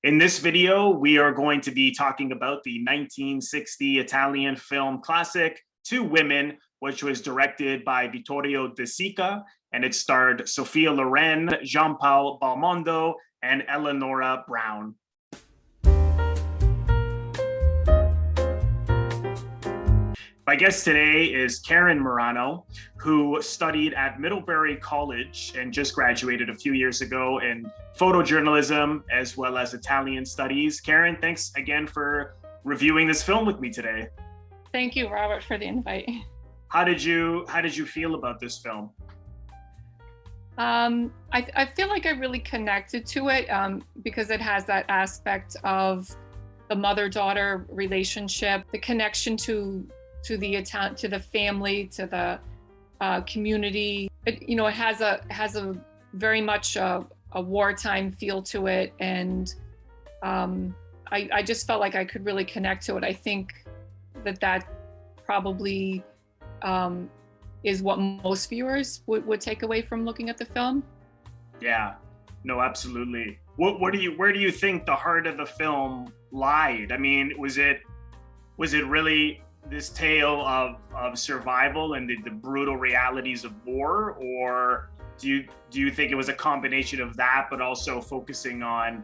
In this video, we are going to be talking about the 1960 Italian film classic, Two Women, which was directed by Vittorio DeSica, and it starred Sophia Loren, Jean-Paul Belmondo, and Eleonora Brown. My guest today is Karen Murano, who studied at Middlebury College and just graduated a few years ago in photojournalism as well as Italian studies. Karen, thanks again for reviewing this film with me today. Thank you, Robert, for the invite. How did you feel about this film? I feel like I really connected to it because it has that aspect of the mother-daughter relationship, the connection to the family, to the community. It has a very much a wartime feel to it, and I just felt like I could really connect to it. I think that probably is what most viewers would take away from looking at the film. Yeah, no, absolutely. Where do you think the heart of the film lied? I mean, was it really this tale of survival and the brutal realities of war, or do you think it was a combination of that, but also focusing on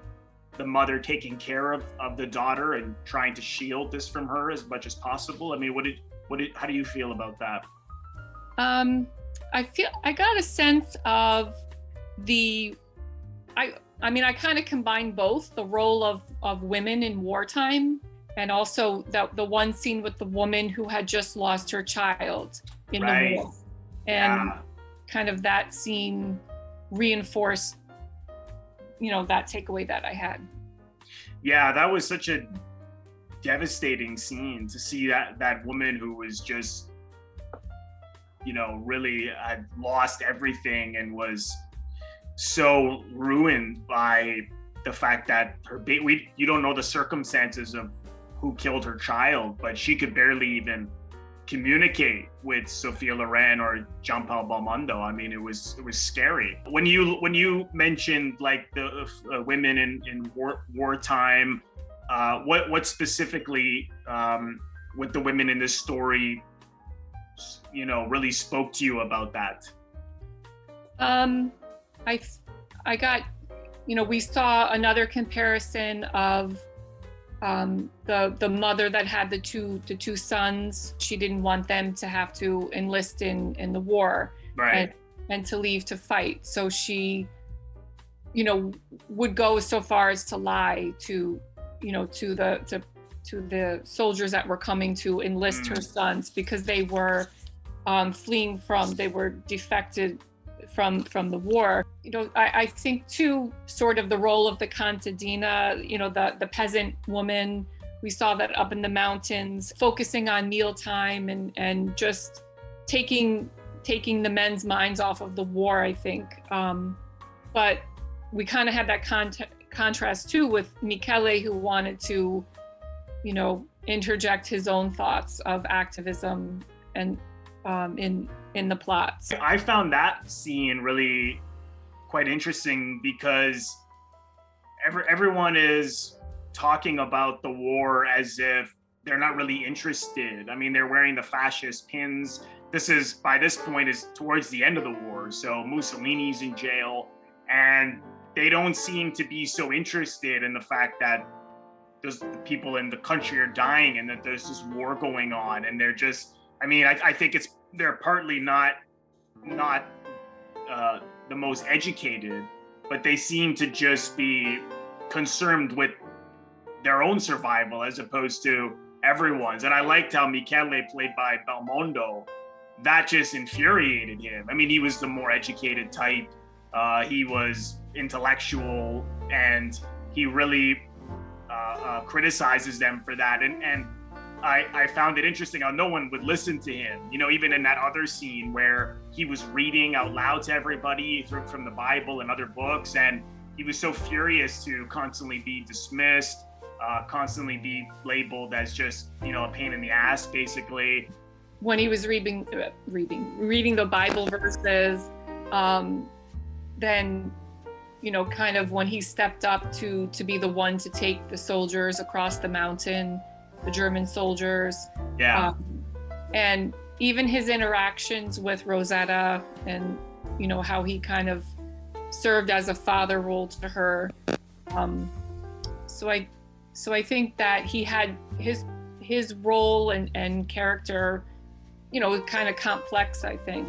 the mother taking care of the daughter and trying to shield this from her as much as possible? I mean, how do you feel about that? I got a sense of I kind of combined both the role of women in wartime, and also the one scene with the woman who had just lost her child in the war. And kind of that scene reinforced, that takeaway that I had. Yeah, that was such a devastating scene to see that woman who was just, really had lost everything and was so ruined by the fact that you don't know the circumstances of who killed her child, but she could barely even communicate with Sophia Loren or Jean-Paul Belmondo. I mean, it was scary. When you mentioned like the women in wartime, what specifically with the women in this story, really spoke to you about that? I got, we saw another comparison of the mother that had the two sons. She didn't want them to have to enlist in the war, right, and to leave to fight. So she, would go so far as to lie to the soldiers that were coming to enlist her sons, because they were they were defected from the war. I think too, sort of the role of the contadina, the peasant woman. We saw that up in the mountains, focusing on mealtime and just taking the men's minds off of the war, I think. But we kind of had that contrast too with Michele, who wanted to, interject his own thoughts of activism and in the plots. I found that scene really quite interesting because everyone is talking about the war as if they're not really interested. I mean, they're wearing the fascist pins. By this point is towards the end of the war, so Mussolini's in jail, and they don't seem to be so interested in the fact that the people in the country are dying and that there's this war going on, and they're just, I think they're partly not the most educated, but they seem to just be concerned with their own survival as opposed to everyone's. And I liked how Michele, played by Belmondo, that just infuriated him. I mean, he was the more educated type. He was intellectual, and he really criticizes them for that. And I found it interesting how no one would listen to him, even in that other scene where he was reading out loud to everybody from the Bible and other books, and he was so furious to constantly be dismissed, constantly be labeled as just, a pain in the ass, basically. When he was reading the Bible verses, then kind of when he stepped up to be the one to take the soldiers across the mountain, the German soldiers. Yeah. And even his interactions with Rosetta, and how he kind of served as a father role to her. So I think that he had his role and character, kind of complex, I think.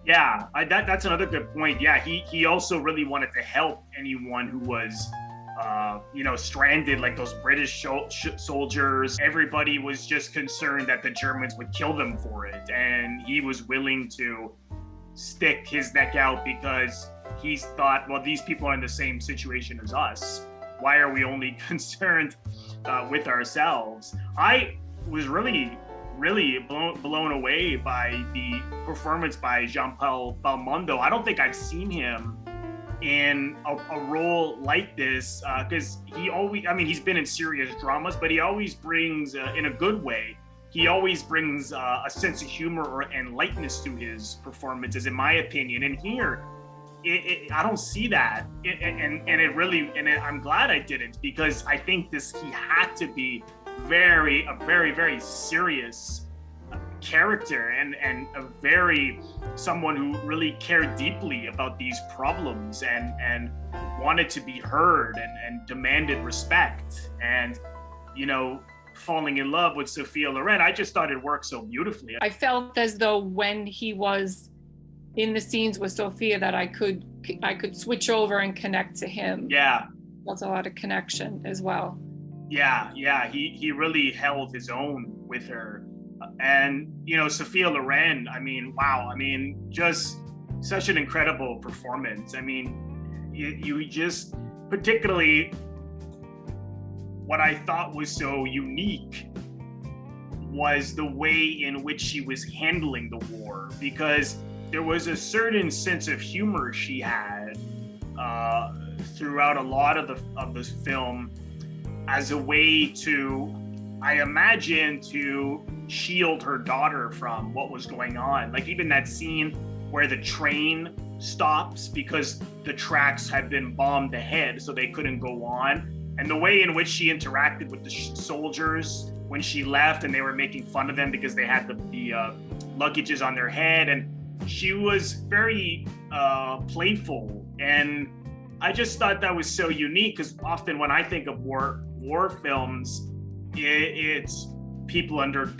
Yeah, that's another good point. Yeah, he also really wanted to help anyone who was, stranded, like those British soldiers. Everybody was just concerned that the Germans would kill them for it. And he was willing to stick his neck out because he thought, well, these people are in the same situation as us. Why are we only concerned with ourselves? I was really blown away by the performance by Jean-Paul Belmondo. I don't think I've seen him in a role like this, because he's been in serious dramas, but he always brings, in a good way, he always brings a sense of humor and lightness to his performances, in my opinion. And here, I don't see that, I'm glad I didn't, because I think he had to be a very, very serious character and someone who really cared deeply about these problems and wanted to be heard and demanded respect. And falling in love with Sophia Loren, I just thought it worked so beautifully. I felt as though when he was in the scenes with Sophia that I could switch over and connect to him. Yeah, that's a lot of connection as well. Yeah, he really held his own with her. And Sophia Loren, wow, just such an incredible performance. You just, particularly what I thought was so unique was the way in which she was handling the war, because there was a certain sense of humor she had throughout a lot of this film, as a way to, I imagine, to shield her daughter from what was going on. Like even that scene where the train stops because the tracks had been bombed ahead, so they couldn't go on. And the way in which she interacted with the soldiers when she left, and they were making fun of them because they had the luggages on their head, and she was very playful. And I just thought that was so unique, because often when I think of war films, it's people under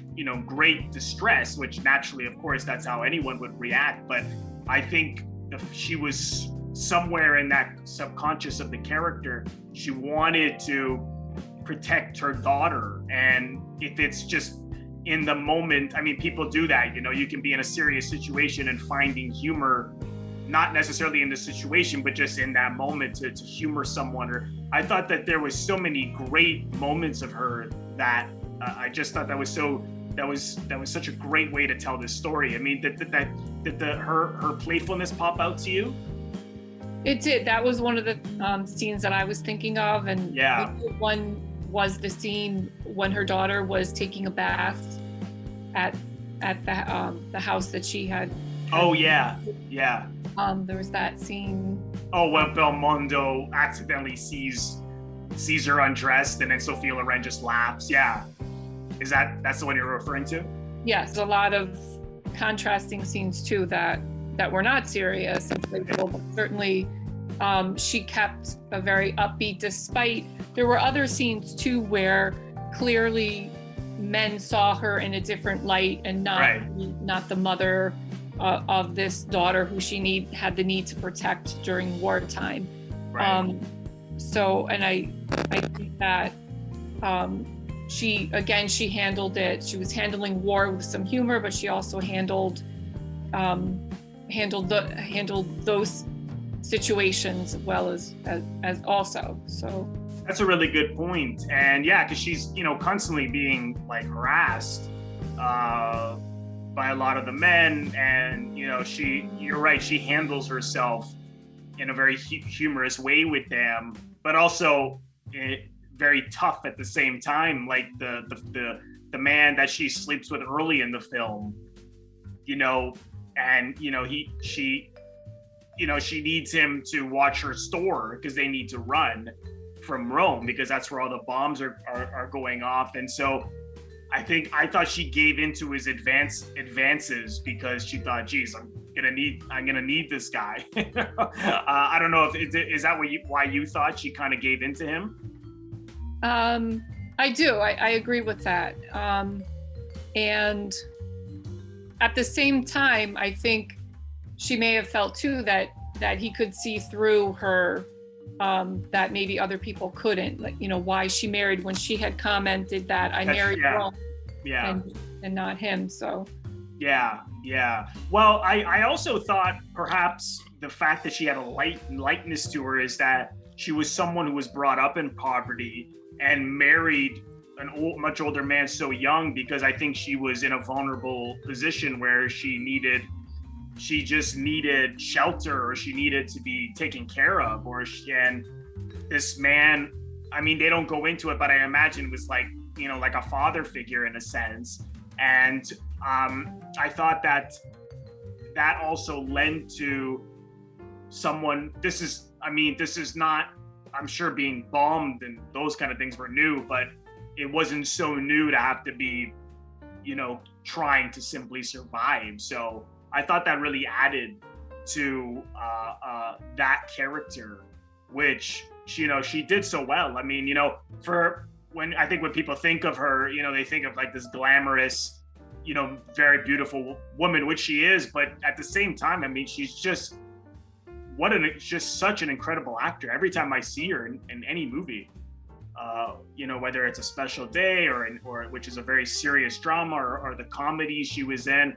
great distress, which naturally, of course, that's how anyone would react. But I think she was somewhere in that subconscious of the character, she wanted to protect her daughter. And if it's just in the moment, people do that, you can be in a serious situation and finding humor, not necessarily in the situation, but just in that moment to humor someone. Or I thought that there was so many great moments of her that I just thought that was such a great way to tell this story. Did her playfulness pop out to you? It did. That was one of the scenes that I was thinking of, and yeah, one was the scene when her daughter was taking a bath at the house that she had. Oh yeah. There was that scene. Oh, when Belmondo accidentally sees her undressed, and then Sophia Loren just laughs. Yeah, that's the one you're referring to? Yes, a lot of contrasting scenes too that were not serious and playful, but certainly she kept a very upbeat, despite there were other scenes too where clearly men saw her in a different light, and not the mother of this daughter who she had the need to protect during wartime. Right. I think that she handled it. She was handling war with some humor, but she also handled those situations as well as also. So that's a really good point. And yeah, because she's constantly being harassed by a lot of the men, and you're right, she handles herself in a very humorous way with them, but also very tough at the same time. Like the man that she sleeps with early in the film, and she she needs him to watch her store because they need to run from Rome because that's where all the bombs are going off. And so I thought she gave into his advances because she thought, geez, I'm gonna need this guy. I don't know if is that why you thought she kind of gave into him? I do. I agree with that. And at the same time, I think she may have felt too that he could see through her, that maybe other people couldn't, like, why she married when she had commented that I married Rome and not him. So yeah. Well, I also thought perhaps the fact that she had a lightness to her is that she was someone who was brought up in poverty and married much older man so young, because I think she was in a vulnerable position where she just needed shelter, or she needed to be taken care of, and this man, I mean, they don't go into it, but I imagine it was like a father figure in a sense. And I thought that also lent to someone, this is not, I'm sure being bombed and those kind of things were new, but it wasn't so new to have to be, trying to simply survive. So I thought that really added to that character, which, she did so well. I mean, when people think of her, they think of like this glamorous, very beautiful woman, which she is, but at the same time, I mean, she's just such an incredible actor. Every time I see her in any movie, whether it's A Special Day or which is a very serious drama, or the comedy she was in,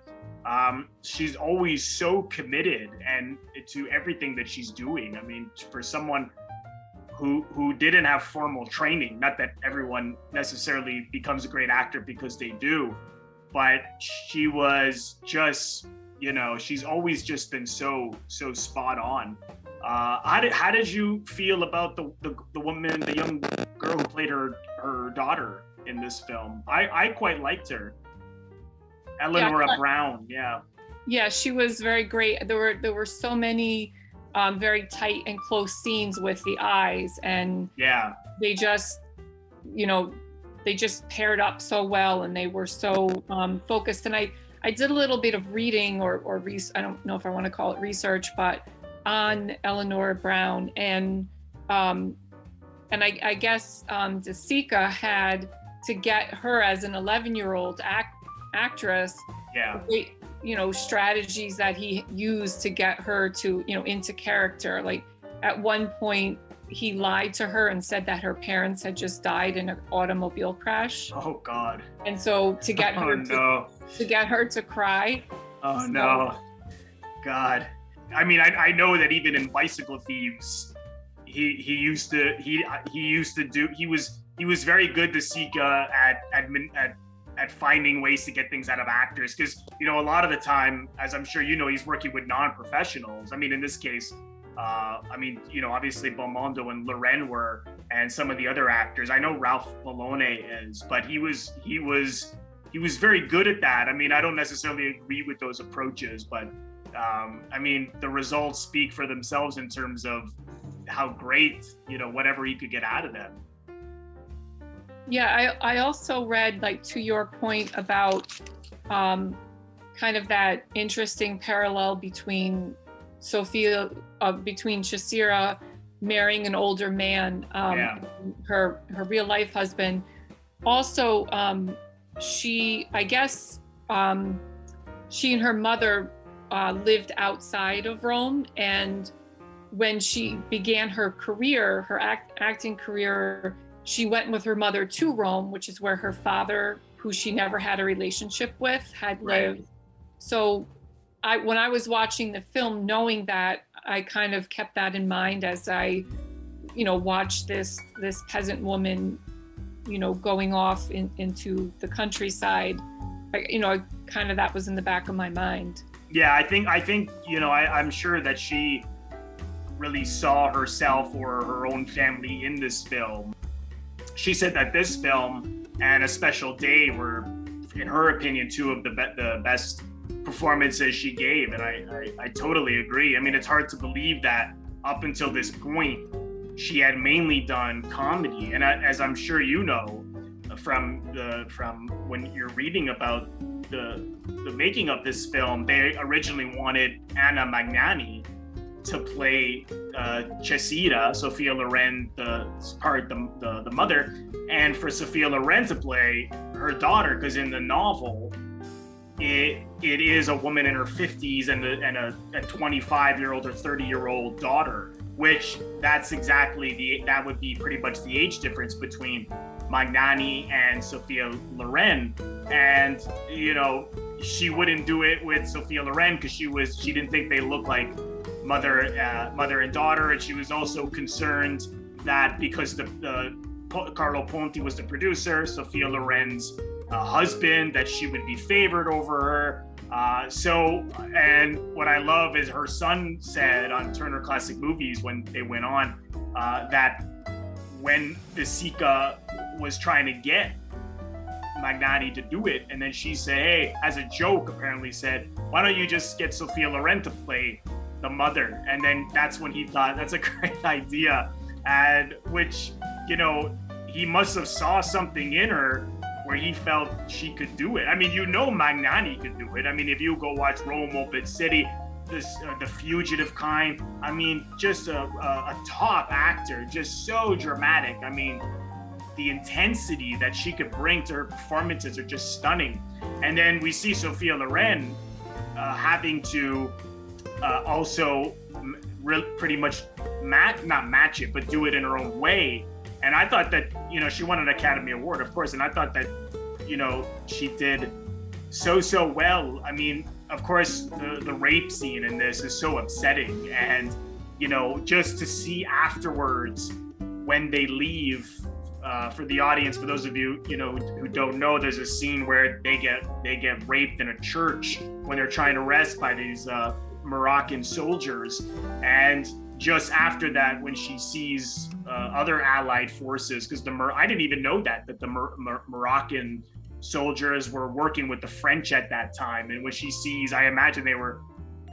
she's always so committed and to everything that she's doing. I mean, for someone who didn't have formal training, not that everyone necessarily becomes a great actor because they do, but she was just, she's always just been so spot on. How did you feel about the woman, the young girl who played her daughter in this film? I quite liked her. Eleonora Brown, yeah. Yeah, she was very great. There were so many very tight and close scenes with the eyes, and they just paired up so well, and they were so focused. And I did a little bit of reading or I don't know if I want to call it research, but on Eleonora Brown, and I guess DeSica had to get her as an 11-year-old actress. Yeah. Strategies that he used to get her to into character. Like at one point, he lied to her and said that her parents had just died in an automobile crash. Oh God. And so to get her to get her to cry. Oh no. God. I mean, I know that even in Bicycle Thieves, he was very good, DeSica, at finding ways to get things out of actors, because a lot of the time, as I'm sure he's working with non-professionals. I mean, in this case, obviously Belmondo and Loren were, and some of the other actors. I know Ralph Malone is, but he was very good at that. I mean, I don't necessarily agree with those approaches, but I mean, the results speak for themselves in terms of how great, whatever he could get out of them. Yeah, I also read, like, to your point about kind of that interesting parallel between between Shasira marrying an older man, her real life husband. Also, she and her mother lived outside of Rome, and when she began her career, her acting career, she went with her mother to Rome, which is where her father, who she never had a relationship with, had lived. Right. So when I was watching the film, knowing that, I kind of kept that in mind as I, watched this peasant woman, going off into the countryside. Kind of that was in the back of my mind. Yeah, I think I'm sure that she really saw herself or her own family in this film. She said that this film and A Special Day were, in her opinion, two of the best performances she gave, and I totally agree. I mean, it's hard to believe that up until this point, she had mainly done comedy, and as I'm sure you know, from when you're reading about the making of this film, they originally wanted Anna Magnani to play Cesira, Sophia Loren, the mother, and for Sophia Loren to play her daughter, because in the novel, it is a woman in her 50s and a 25-year-old or 30-year-old daughter, which that would be pretty much the age difference between Magnani and Sophia Loren. And she wouldn't do it with Sophia Loren because she didn't think they looked like mother and daughter, and she was also concerned that because the Carlo Ponti was the producer, Sophia Loren's husband, that she would be favored over her. And what I love is her son said on Turner Classic Movies when they went on that when DeSica was trying to get Magnani to do it, and then she said, hey, as a joke, apparently said, why don't you just get Sophia Loren to play the mother? And then that's when he thought, that's a great idea. And which, he must have saw something in her where he felt she could do it. I mean, Magnani could do it. I mean, if you go watch Rome Open City, the Fugitive Kind, I mean, just a top actor, just so dramatic. I mean, the intensity that she could bring to her performances are just stunning. And then we see Sophia Loren having to also pretty much not match it, but do it in her own way. And I thought that, she won an Academy Award, of course, and I thought that, she did so well. I mean, of course, the rape scene in this is so upsetting. And, just to see afterwards when they leave, for the audience, for those of you, who don't know, there's a scene where they get raped in a church when they're trying to rest by these Moroccan soldiers. And just after that, when she sees other Allied forces, because I didn't even know that the Moroccan soldiers were working with the French at that time. And when she sees, I imagine they were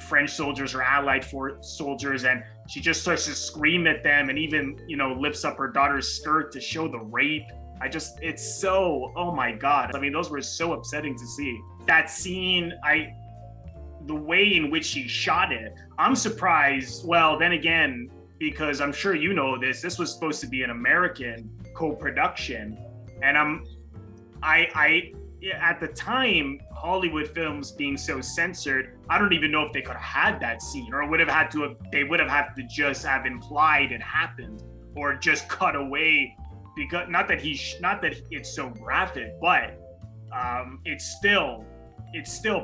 French soldiers or Allied soldiers, and she just starts to scream at them and even, lifts up her daughter's skirt to show the rape. It's so, oh my God. I mean, those were so upsetting to see. That scene, the way in which she shot it, I'm surprised. Well, then again, because I'm sure you know this was supposed to be an American co-production. And at the time, Hollywood films being so censored, I don't even know if they could have had that scene, or they would have had to just have implied it happened, or just cut away, because not that it's so graphic, but it's still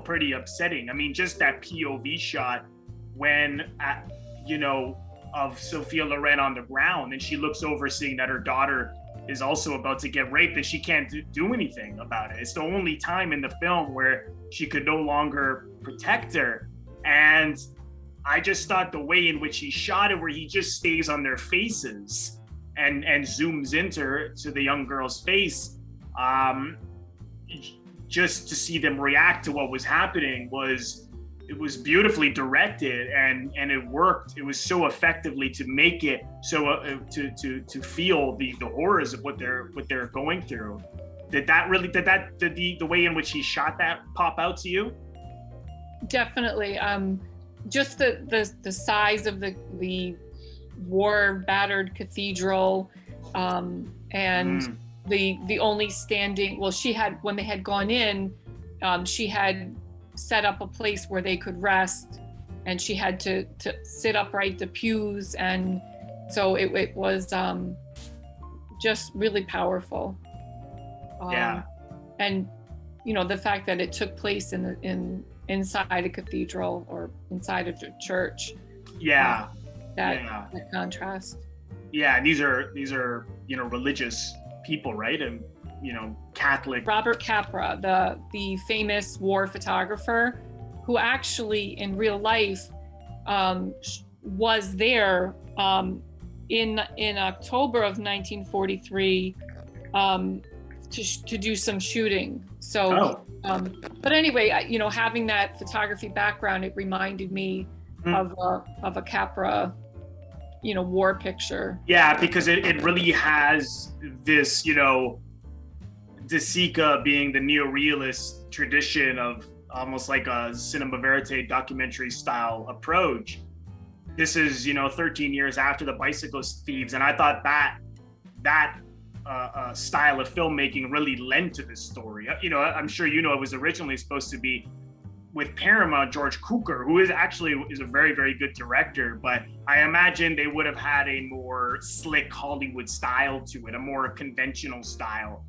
pretty upsetting. I mean, just that POV shot when of Sophia Loren on the ground, and she looks over seeing that her daughter is also about to get raped, and she can't do anything about it. It's the only time in the film where she could no longer protect her. And I just thought the way in which he shot it, where he just stays on their faces and zooms to the young girl's face, just to see them react to what was happening it was beautifully directed, and it worked. It was so effectively to make it so to feel the horrors of what they're going through. Did the way in which he shot that pop out to you? Definitely. Just the size of the war battered cathedral, and the only standing. Well, when they had gone in, she had set up a place where they could rest, and she had to sit upright, the pews, and so it was just really powerful. And the fact that it took place inside a cathedral or inside of a church. That contrast. Yeah, these are religious people, right? And Catholic. Robert Capra, the famous war photographer, who actually in real life was there in October of 1943 to do some shooting. So, but anyway, having that photography background, it reminded me of a Capra, war picture. Yeah, because it really has this, DeSica being the neorealist tradition of almost like a cinema verite documentary style approach. This is, 13 years after the Bicycle Thieves, and I thought that style of filmmaking really lent to this story. I'm sure it was originally supposed to be with Paramount, George Cukor, who is a very, very good director, but I imagine they would have had a more slick Hollywood style to it, a more conventional style,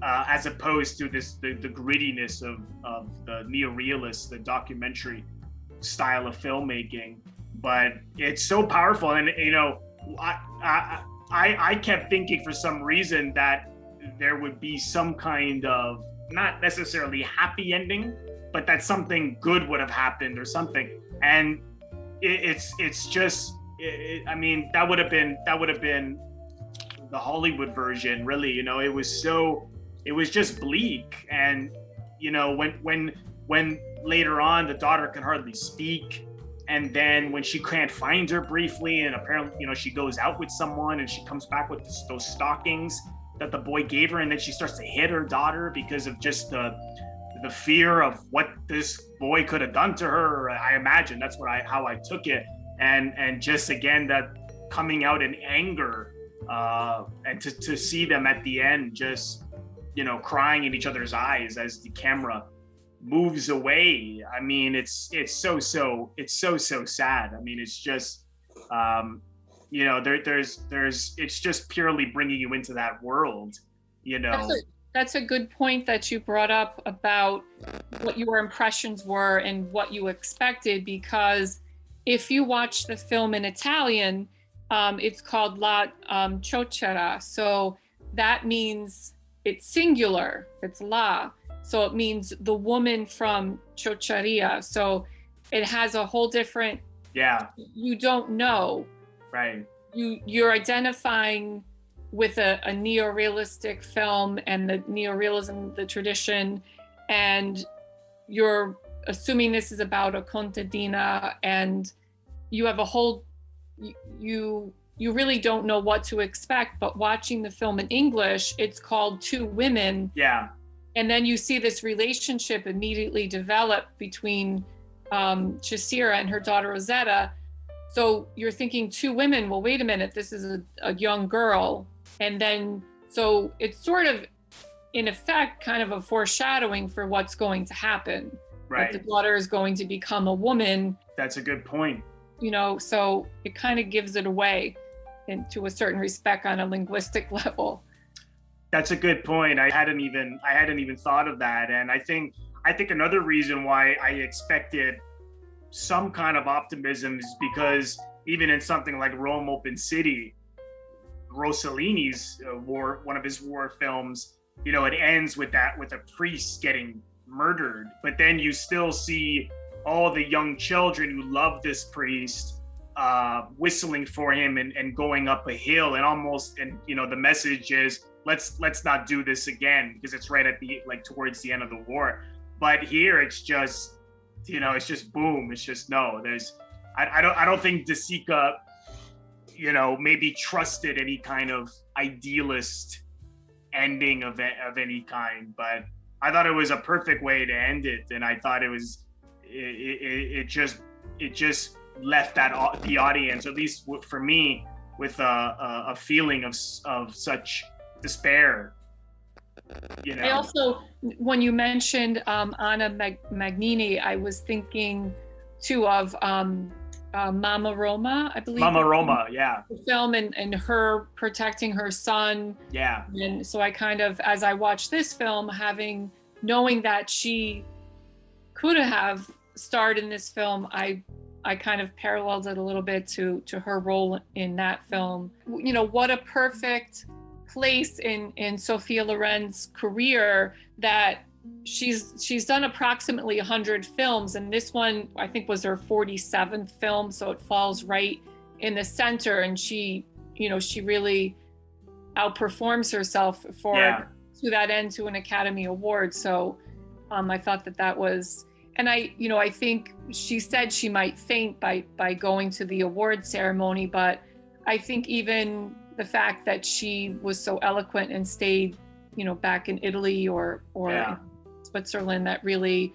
as opposed to the grittiness of the neorealist, the documentary style of filmmaking. But it's so powerful, and I kept thinking for some reason that there would be some kind of, not necessarily happy ending, but that something good would have happened or something. And it's just, that would have been the Hollywood version, really. It was just bleak. And when later on the daughter can hardly speak, and then when she can't find her briefly, and apparently, she goes out with someone and she comes back with those stockings that the boy gave her, and then she starts to hit her daughter because of just the fear of what this boy could have done to her. I imagine that's how I took it. And just again, that coming out in anger, and to see them at the end, just, crying in each other's eyes as the camera moves away. It's so sad. It's just, it's just purely bringing you into that world, That's a good point that you brought up about what your impressions were and what you expected, because if you watch the film in Italian, it's called La Ciocera. So that means it's singular, it's la. So it means the woman from Ciocceria. So it has a whole different, you don't know. Right. You're identifying with a neorealistic film and the neorealism, the tradition, and you're assuming this is about a contadina, and you have a whole, you really don't know what to expect. But watching the film in English, it's called Two Women. Yeah. And then you see this relationship immediately develop between Cesira and her daughter Rosetta. So you're thinking two women, well, wait a minute, this is a young girl. And then, so it's sort of, in effect, kind of a foreshadowing for what's going to happen. Right. That the daughter is going to become a woman. That's a good point. So it kind of gives it away to a certain respect on a linguistic level. That's a good point. I hadn't even thought of that. And I think another reason why I expected some kind of optimism is because even in something like Rome Open City, Rossellini's one of his war films, it ends with a priest getting murdered, but then you still see all the young children who love this priest whistling for him and going up a hill, and the message is let's not do this again, because it's right at towards the end of the war. But here it's just it's just boom, it's just no, I don't think DeSica maybe trusted any kind of idealist ending of any kind, but I thought it was a perfect way to end it. And I thought it just left the audience, at least for me, with a feeling of such despair. I also, when you mentioned Anna Magnani, I was thinking too of Mama Roma, I believe. Mama Roma, yeah. The film and her protecting her son. Yeah. And so I kind of, as I watched this film, knowing that she could have starred in this film, I kind of paralleled it a little bit to her role in that film. What a perfect place in Sophia Loren's career that she's done approximately 100 films, and this one I think was her 47th film, so it falls right in the center, and she really outperforms herself for to that end to an Academy Award. So I thought that was, and I think she said she might faint by going to the award ceremony, but I think even the fact that she was so eloquent and stayed, back in Italy or in Switzerland, that really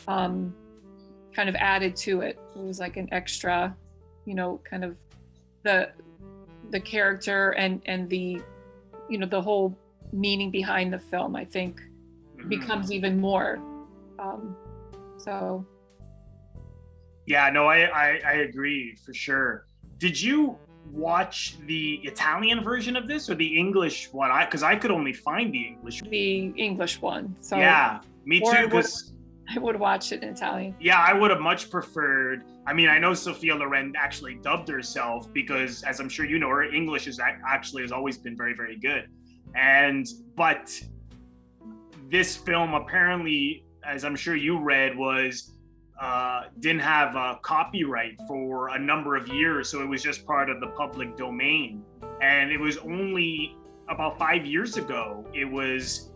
kind of added to it. It was like an extra, kind of the character and the, the whole meaning behind the film, I think, becomes even more. So. Yeah, no, I agree for sure. Did you watch the Italian version of this or the English one? Because I could only find the English. The English one. So yeah, me too. Because I would watch it in Italian. Yeah, I would have much preferred. I mean, I know Sophia Loren actually dubbed herself because, as I'm sure you know, her English has always been very, very good. But this film apparently, as I'm sure you read, didn't have a copyright for a number of years, so it was just part of the public domain. And it was only about 5 years ago it was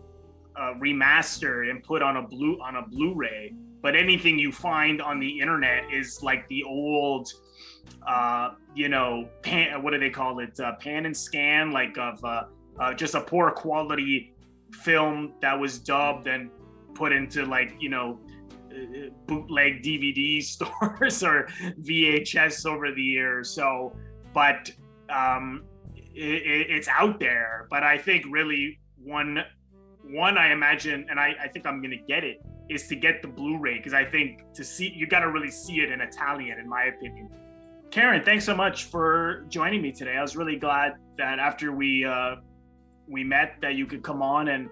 remastered and put on a Blu-ray. But anything you find on the internet is like the old, what do they call it? Pan and scan, like of just a poor quality film that was dubbed and put into bootleg DVD stores or VHS over the years. So, but it's out there. But I think really one I imagine, and I think I'm gonna get it, is to get the Blu-ray, because I think you got to really see it in Italian, in my opinion. Karen, thanks so much for joining me today. I was really glad that after we met that you could come on and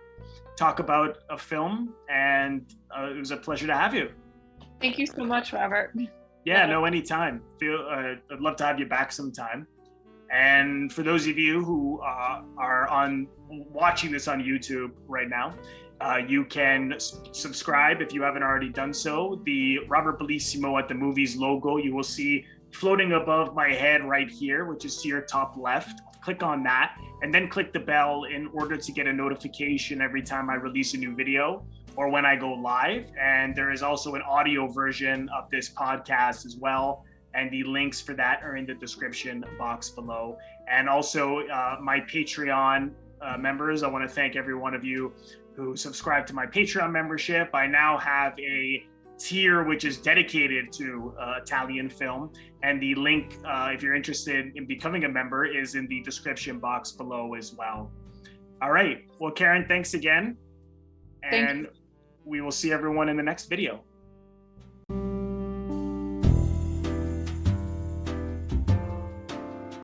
talk about a film, and it was a pleasure to have you. Thank you so much, Robert. Yeah, no, anytime. I'd love to have you back sometime. And for those of you who are watching this on YouTube right now, you can subscribe if you haven't already done so. The Robert Bellissimo at the Movies logo you will see floating above my head right here, which is to your top left. Click on that and then click the bell in order to get a notification every time I release a new video or when I go live. And there is also an audio version of this podcast as well, and the links for that are in the description box below. And also my Patreon members, I want to thank every one of you who subscribe to my Patreon membership. I now have a tier which is dedicated to Italian film, and the link, if you're interested in becoming a member, is in the description box below as well. All right, well, Karen, thanks again, and we will see everyone in the next video.